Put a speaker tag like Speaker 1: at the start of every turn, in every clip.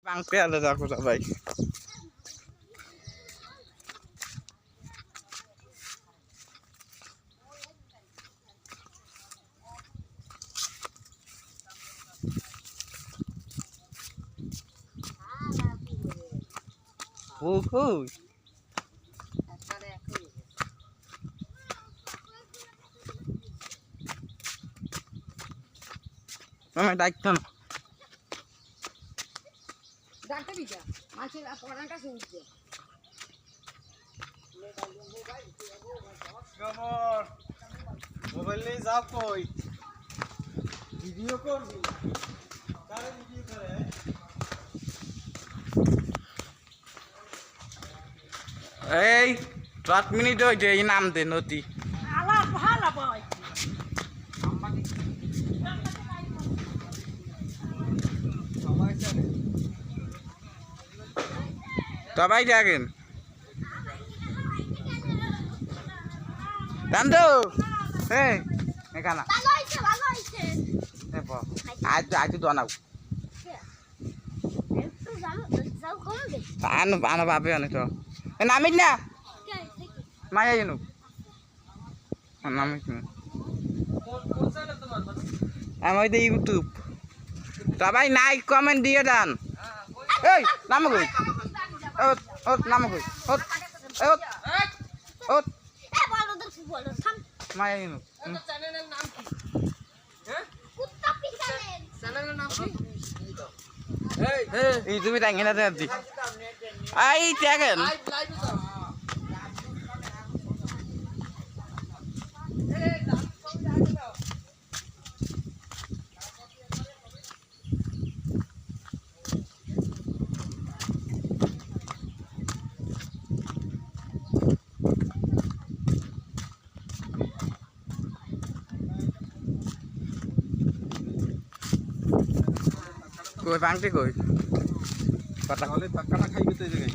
Speaker 1: Bangke ada aku tak baik. Mama daikto na.
Speaker 2: Dakte bija. Mashe apran ka sunte.
Speaker 3: Gamor. Mobile ले जा कोई. Video कर दी. सारे video करे हैं.
Speaker 1: এই 7 মিনিট হইছে এই নাম দে নদী
Speaker 2: Ala bhala boy.
Speaker 1: সবাই দেখেন দান্দু এই এখানে
Speaker 2: ভালো হইছে.
Speaker 1: দেখো আজ দনাও
Speaker 2: একটু যাও কম দে.
Speaker 1: আনো আনো ভাবে অনেক তো নামিস না মায়া জানো নামিস না আমার তো ইউটিউব সবাই লাইক কমেন্ট দিয়ে দেন এই নামো কই ওত ওত নামো কই ওত ওত ওত
Speaker 2: এ বলো থাম.
Speaker 1: মায়া জানো
Speaker 3: চ্যানেলের নাম কি?
Speaker 2: কুত্তা পিছালেন.
Speaker 3: চ্যানেলের নাম কি?
Speaker 1: এই তুমি টাঙ্গি না দি আই দেখেন
Speaker 3: লাইভ তো
Speaker 1: কই ভাঙতে কই কথা
Speaker 3: তাহলে টাকাটা খাইবে তো এই জায়গায়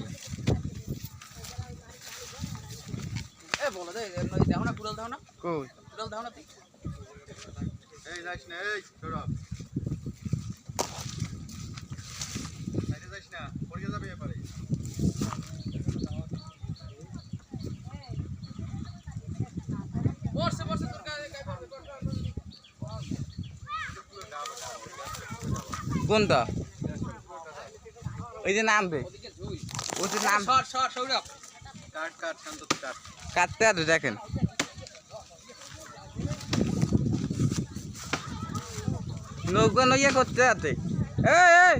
Speaker 3: এ বলো দে নই দাও না কুড়াল দাও না
Speaker 1: কই
Speaker 3: কুড়াল দাও না তুই এই যাইস না এই সরব বাইরে যাইস না পড়ে যাবে এবারে বসে বসে তোর গায়ে গায়ে পড়বে
Speaker 1: কোনটা ওই যে নামবে ওই যে নাম
Speaker 3: শর্ট শর্ট সৌরভ কাট কাট শান্ত কাট
Speaker 1: কাটতে আছে দেখেন নৌকা নইয়া করতে আছে এই